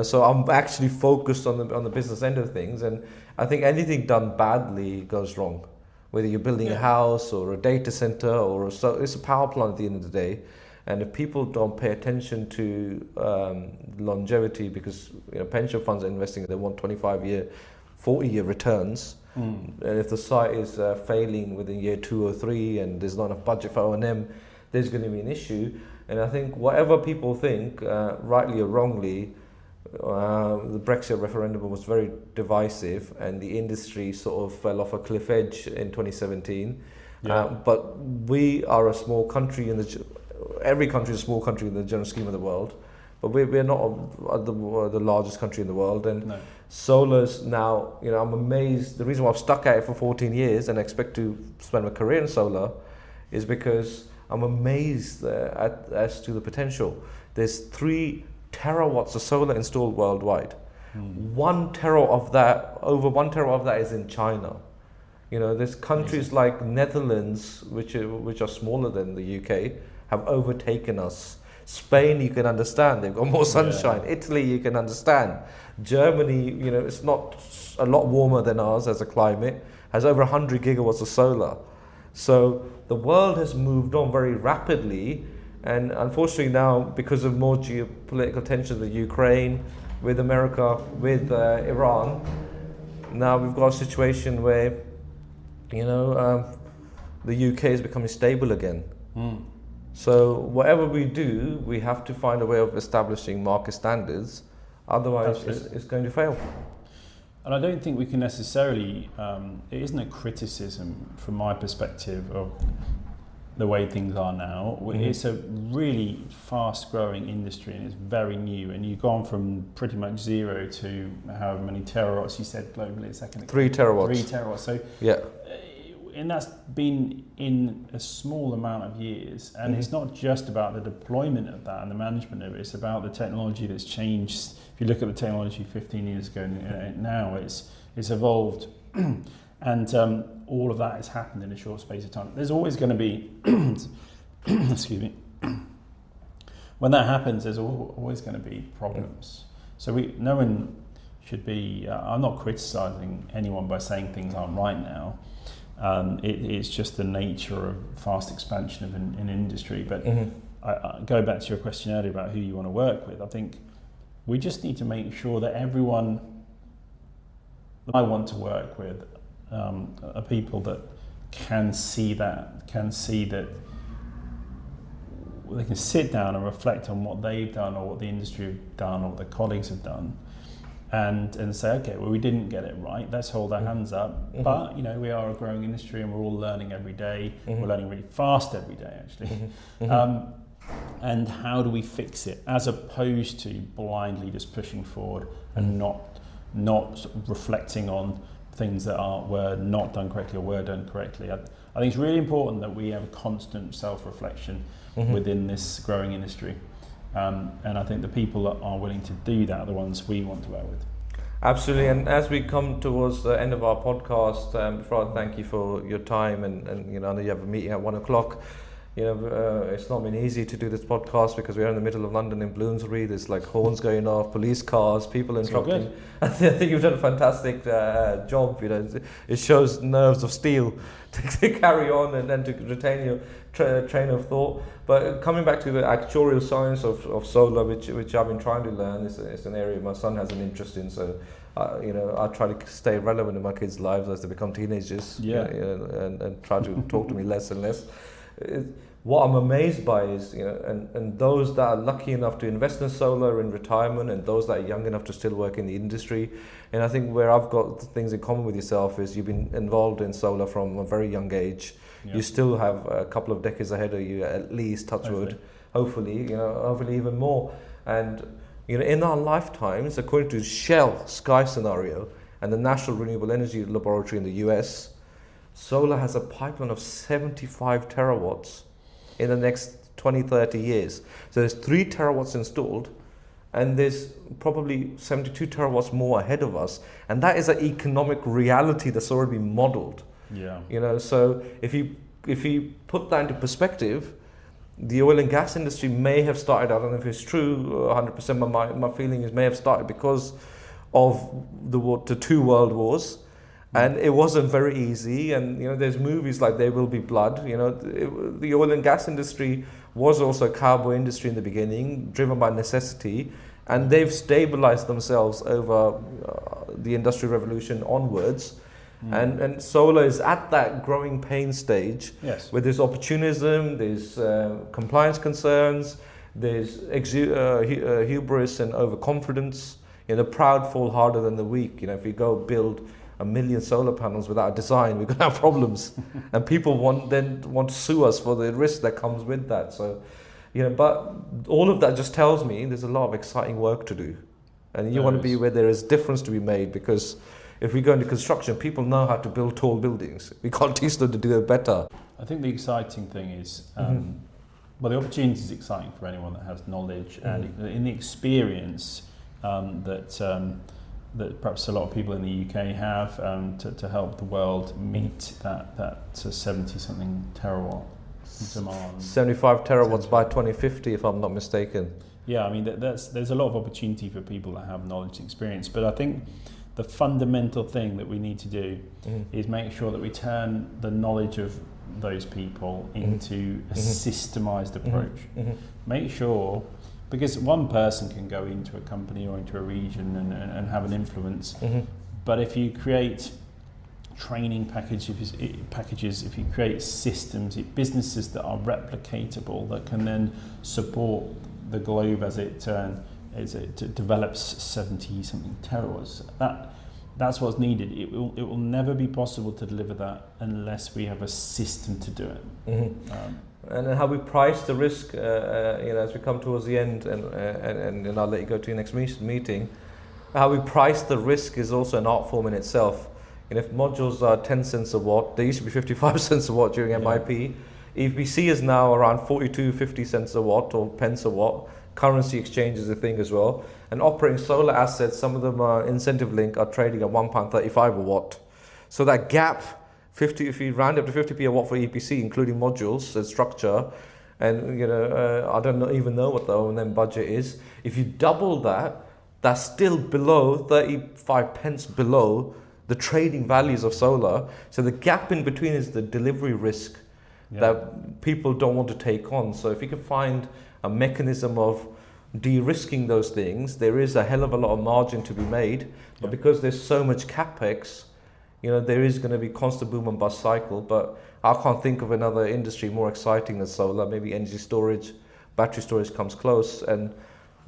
So I'm actually focused on the business end of things, and I think anything done badly goes wrong. Whether you're building a house or a data center it's a power plant at the end of the day. And if people don't pay attention to longevity, because pension funds are investing, they want 25-year, 40-year returns. And if the site is failing within year 2 or 3 and there's not enough budget for O&M, there's going to be an issue. And I think whatever people think, rightly or wrongly, the Brexit referendum was very divisive, and the industry sort of fell off a cliff edge in 2017. But we are a small country every country is a small country in the general scheme of the world, but we're not the largest country in the world. And solar's now, I'm amazed. The reason why I've stuck at it for 14 years and expect to spend my career in solar is because I'm amazed as to the potential. There's 3 terawatts of solar installed worldwide. 1 terawatt of that, over 1 terawatt of that is in China. There's countries like Netherlands, which are smaller than the UK, have overtaken us. Spain, you can understand, they've got more sunshine. Italy, you can understand. Germany, it's not a lot warmer than ours as a climate, has over 100 gigawatts of solar. So the world has moved on very rapidly, and unfortunately now, because of more geopolitical tensions with Ukraine, with America, with Iran, now we've got a situation where, the UK is becoming stable again. So whatever we do, we have to find a way of establishing market standards. Otherwise, it's going to fail.
And I don't think we can necessarily, it isn't a criticism from my perspective of the way things are now. It's a really fast growing industry and it's very new, and you've gone from pretty much zero to however many terawatts you said globally a second ago.
3 terawatts.
3 terawatts. So
yeah.
And that's been in a small amount of years, and it's not just about the deployment of that and the management of it, it's about the technology that's changed. If you look at the technology 15 years ago and now, it's evolved, and all of that has happened in a short space of time. There's always going to be, excuse me, when that happens, there's always going to be problems. So no one should be, I'm not criticising anyone by saying things aren't right now. It's just the nature of fast expansion of an industry. But I go back to your question earlier about who you want to work with. I think we just need to make sure that everyone that I want to work with are people that can see that they can sit down and reflect on what they've done or what the industry have done or what their colleagues have done. And say, okay, well, we didn't get it right. Let's hold our hands up. But we are a growing industry, and we're all learning every day. We're learning really fast every day, actually. And how do we fix it, as opposed to blindly just pushing forward and not sort of reflecting on things that were not done correctly or were done correctly. I think it's really important that we have a constant self-reflection within this growing industry. And I think the people that are willing to do that are the ones we want to work with.
Absolutely. And as we come towards the end of our podcast, before I thank you for your time, and I know you have a meeting at 1 o'clock. It's not been easy to do this podcast because we're in the middle of London in Bloomsbury. There's like horns going off, police cars, people interrupting. I think you've done a fantastic job. It shows nerves of steel to carry on and then to retain your train of thought. But coming back to the actuarial science of solar, which I've been trying to learn, it's an area my son has an interest in. So, I try to stay relevant in my kids' lives as they become teenagers. And try to talk to me less and less. What I'm amazed by is, and those that are lucky enough to invest in solar in retirement, and those that are young enough to still work in the industry. And I think where I've got things in common with yourself is you've been involved in solar from a very young age. Yeah. You still have a couple of decades ahead of you, at least, touch wood. Hopefully even more. And in our lifetimes, according to Shell Sky Scenario and the National Renewable Energy Laboratory in the US, solar has a pipeline of 75 terawatts in the next 20-30 years. So there's 3 terawatts installed, and there's probably 72 terawatts more ahead of us. And that is an economic reality that's already been modeled. Yeah. So if you put that into perspective, the oil and gas industry may have started, I don't know if it's true 100%, but my feeling is may have started because of the 2 world wars. And it wasn't very easy, and there's movies like There Will Be Blood. The oil and gas industry was also a cowboy industry in the beginning, driven by necessity, and they've stabilized themselves over the Industrial Revolution onwards. And solar is at that growing pain stage, where there's opportunism, there's compliance concerns, there's hubris and overconfidence. The proud fall harder than the weak. If you go build 1 million solar panels without a design, we're going to have problems. And people want to sue us for the risk that comes with that. So, but all of that just tells me there's a lot of exciting work to do. And you want to be where there is difference to be made, because if we go into construction, people know how to build tall buildings. We can't teach them to do it better.
I think the exciting thing is, the opportunity is exciting for anyone that has knowledge and in the experience that perhaps a lot of people in the UK have to help the world meet that 70-something terawatt demand.
75 terawatts by 2050, if I'm not mistaken.
Yeah, I mean, there's a lot of opportunity for people that have knowledge and experience, but I think the fundamental thing that we need to do is make sure that we turn the knowledge of those people into a systemized approach. Make sure, because one person can go into a company or into a region and have an influence, but if you create training packages, if you create systems, businesses that are replicatable, that can then support the globe as it develops 70-something terawatts, That's what's needed. It will never be possible to deliver that unless we have a system to do it.
And then how we price the risk, as we come towards the end, and I'll let you go to your next meeting. How we price the risk is also an art form in itself. And if modules are 10 cents a watt, they used to be 55 cents a watt during MIP. EPC is now around 42-50 cents a watt or pence a watt. Currency exchange is a thing as well. And operating solar assets, some of them are incentive link, are trading at £1.35 a watt. So that gap, if you round up to 50p a watt for EPC, including modules and structure, and I don't even know what the O&M budget is. If you double that, that's still below 35 pence below the trading values of solar. So the gap in between is the delivery risk that people don't want to take on. So if you can find a mechanism of de-risking those things, there is a hell of a lot of margin to be made. But because there's so much capex, there is going to be constant boom and bust cycle. But I can't think of another industry more exciting than solar. Maybe energy storage, battery storage comes close, and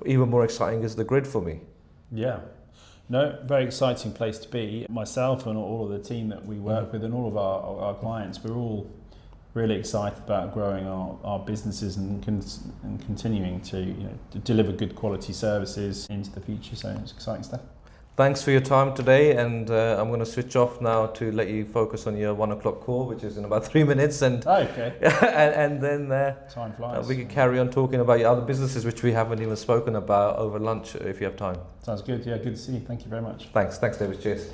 even more exciting is the grid for me.
Yeah. No, very exciting place to be. Myself and all of the team that we work with and all of our clients, we're all really excited about growing our businesses and continuing to deliver good quality services into the future. So it's exciting stuff.
Thanks for your time today, and I'm going to switch off now to let you focus on your 1 o'clock call, which is in about 3 minutes. And and then
time flies.
We can carry on talking about your other businesses, which we haven't even spoken about over lunch, if you have time.
Sounds good. Yeah, good to see you. Thank you very much.
Thanks, David. Cheers.